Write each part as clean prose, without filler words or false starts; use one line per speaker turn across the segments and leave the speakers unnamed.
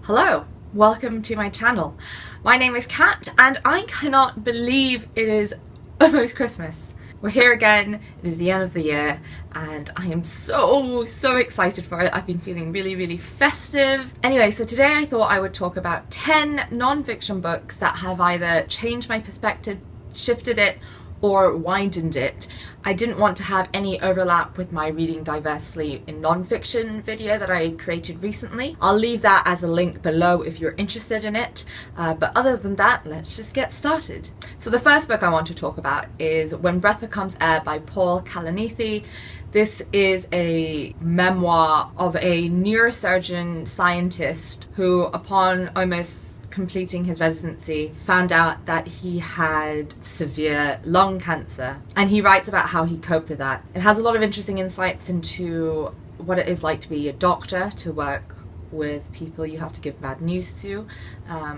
Hello, welcome to my channel. My name is Kat and I cannot believe it is almost Christmas. We're here again, it is the end of the year and I am so excited for it. I've been feeling really festive. Anyway, so today I thought I would talk about 10 non-fiction books that have either changed my perspective, shifted it, or widened it. I didn't want to have any overlap with my reading diversely in non-fiction video that I created recently. I'll leave that as a link below if you're interested in it, but other than that, let's just get started. So the first book I want to talk about is When Breath Becomes Air by Kalanithi. This is a memoir of a neurosurgeon scientist who, upon almost completing his residency, found out that he had severe lung cancer, and he writes about how he coped with that. It has a lot of interesting insights into what it is like to be a doctor, to work with people you have to give bad news to,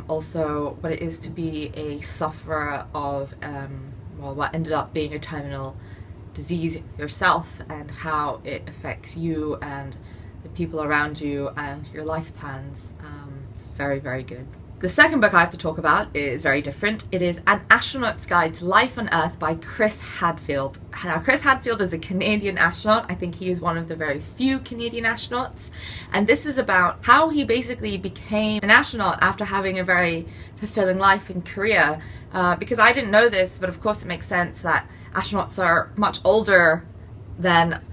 also what it is to be a sufferer of what ended up being a terminal disease yourself, and how it affects you and the people around you and your life plans. It's very good. The second book I have to talk about is very different. It is An Astronaut's Guide to Life on Earth by Chris Hadfield. Now, Chris Hadfield is a Canadian astronaut. I think he is one of the very few Canadian astronauts. And this is about how he basically became an astronaut after having a very fulfilling life in Korea. Because I didn't know this, but of course it makes sense that astronauts are much older than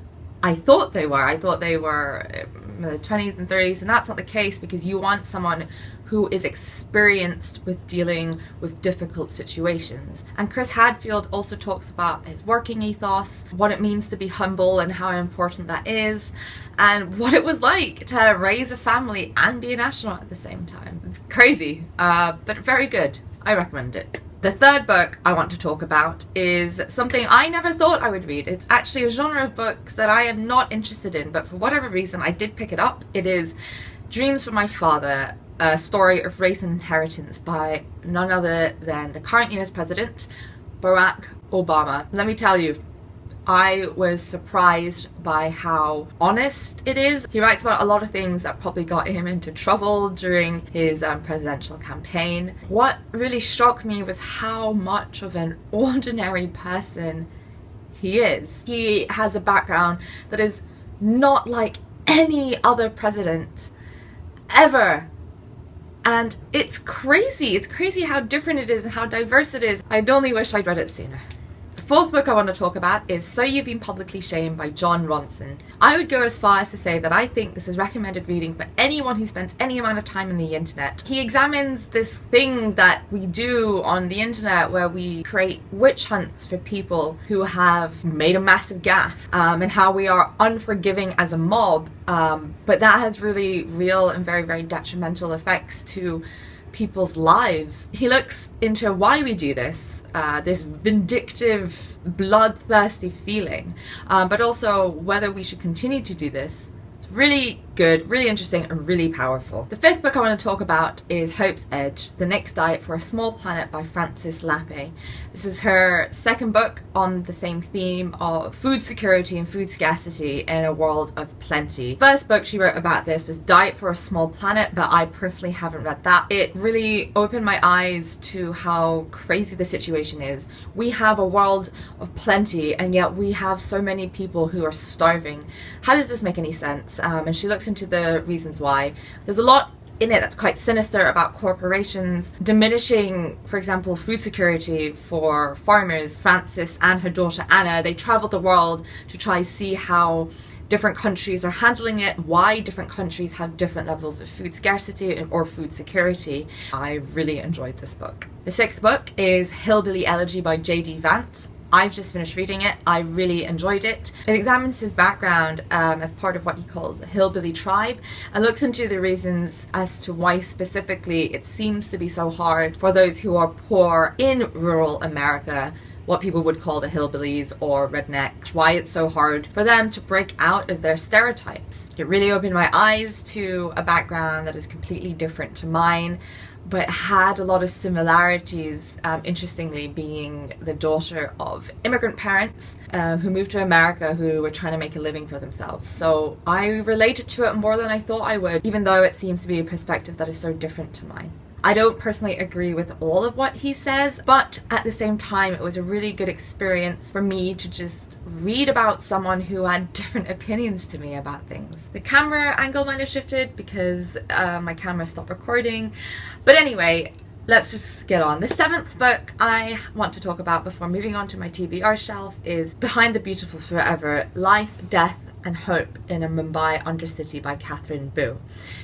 I thought they were. I thought they were in the 20s and 30s, and that's not the case, because you want someone who is experienced with dealing with difficult situations. And Chris Hadfield also talks about his working ethos, what it means to be humble and how important that is, and what it was like to raise a family and be an astronaut at the same time. It's crazy, but very good. I recommend it. The third book I want to talk about is something I never thought I would read. It's actually a genre of books that I am not interested in, but for whatever reason I did pick it up. It is Dreams from My Father, a story of race and inheritance by none other than the current US president, Barak Obama. Let me tell you, I was surprised by how honest it is. He writes about a lot of things that probably got him into trouble during his presidential campaign. What really struck me was how much of an ordinary person he is. He has a background that is not like any other president ever. And it's crazy how different it is and how diverse it is. I only wish I'd read it sooner. The fourth book I want to talk about is So You've Been Publicly Shamed by Ronson. I would go as far as to say that I think this is recommended reading for anyone who spends any amount of time on the internet. He examines this thing that we do on the internet where we create witch hunts for people who have made a massive gaffe, and how we are unforgiving as a mob, but that has really real and very detrimental effects to people's lives. He looks into why we do this, this vindictive, bloodthirsty feeling, but also whether we should continue to do this. It's really good, really interesting, and really powerful. The fifth book I want to talk about is Hope's Edge, The Next Diet for a Small Planet by Lappe. This is her second book on the same theme of food security and food scarcity in a world of plenty. First book she wrote about this was Diet for a Small Planet, but I personally haven't read that. It really opened my eyes to how crazy the situation is. We have a world of plenty, and yet we have so many people who are starving. How does this make any sense? And she looks into the reasons why. There's a lot in it that's quite sinister about corporations diminishing, for example, food security for farmers. Frances and her daughter Anna, they travel the world to try see how different countries are handling it, why different countries have different levels of food scarcity or food security. I really enjoyed this book. The sixth book is Hillbilly Allergy by Vance. I've just finished reading it. I really enjoyed it. It examines his background as part of what he calls the Hillbilly tribe, and looks into the reasons as to why specifically it seems to be so hard for those who are poor in rural America what people would call the hillbillies or rednecks, why it's so hard for them to break out of their stereotypes. It really opened my eyes to a background that is completely different to mine, but had a lot of similarities, interestingly, being the daughter of immigrant parents who moved to America, who were trying to make a living for themselves. So I related to it more than I thought I would, even though it seems to be a perspective that is so different to mine. I don't personally agree with all of what he says, but at the same time, it was a really good experience for me to just read about someone who had different opinions to me about things. The camera angle might have shifted because my camera stopped recording, but anyway, let's just get on. The 7th book I want to talk about before moving on to my TBR shelf is Behind the Beautiful Forever: Life, Death and Hope in a Mumbai Undercity by Catherine Bu.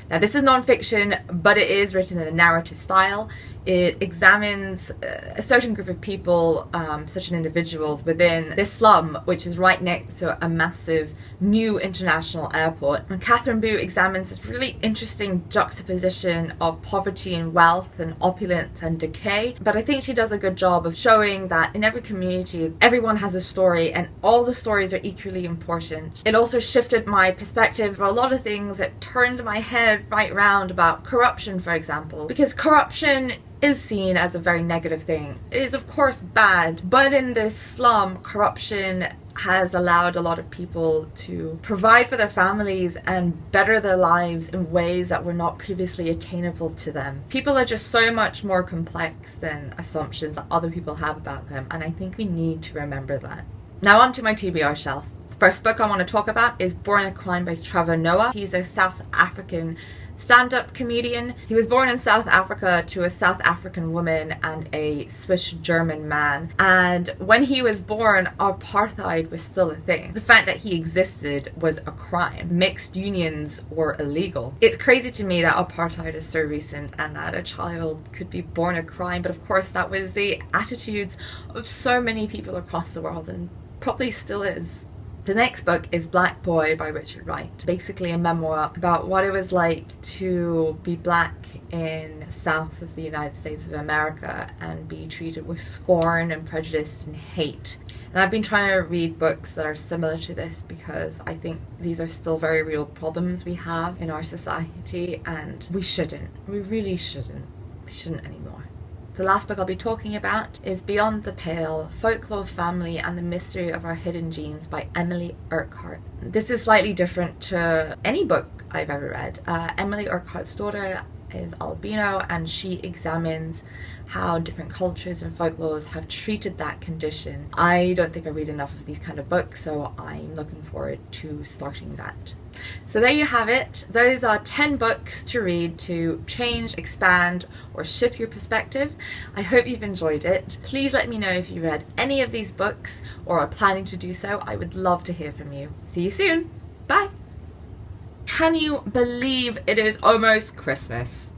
Now, this is non-fiction, but it is written in a narrative style. It examines a certain group of people, certain individuals within this slum, which is right next to a massive new international airport. And Catherine Bu examines this really interesting juxtaposition of poverty and wealth and opulence and decay. But I think she does a good job of showing that in every community, everyone has a story and all the stories are equally important. It also shifted my perspective for a lot of things. It turned my head right round about corruption, for example, because corruption is seen as a very negative thing. It is of course bad, but in this slum, corruption has allowed a lot of people to provide for their families and better their lives in ways that were not previously attainable to them. People are just so much more complex than assumptions that other people have about them, and I think we need to remember that. Now on to my TBR shelf. The first book I want to talk about is Born a Crime by Trevor Noah. He's a South African stand-up comedian. He was born in South Africa to a South African woman and a Swiss-German man. And when he was born, apartheid was still a thing. The fact that he existed was a crime. Mixed unions were illegal. It's crazy to me that apartheid is so recent and that a child could be born a crime, but of course that was the attitudes of so many people across the world and probably still is. The next book is Black Boy by Richard Wright, basically a memoir about what it was like to be black in south of the United States of America and be treated with scorn and prejudice and hate. And I've been trying to read books that are similar to this because I think these are still very real problems we have in our society, and we shouldn't. We really shouldn't. We shouldn't anymore. The last book I'll be talking about is Beyond the Pale: Folklore, Family and the Mystery of Our Hidden Genes by Emily Urquhart. This is slightly different to any book I've ever read. Emily Urquhart's daughter is albino, and she examines how different cultures and folklores have treated that condition. I don't think I read enough of these kind of books, so I'm looking forward to starting that. So there you have it. Those are 10 books to read to change, expand, or shift your perspective. I hope you've enjoyed it. Please let me know if you read any of these books or are planning to do so. I would love to hear from you. See you soon. Bye. Can you believe it is almost Christmas?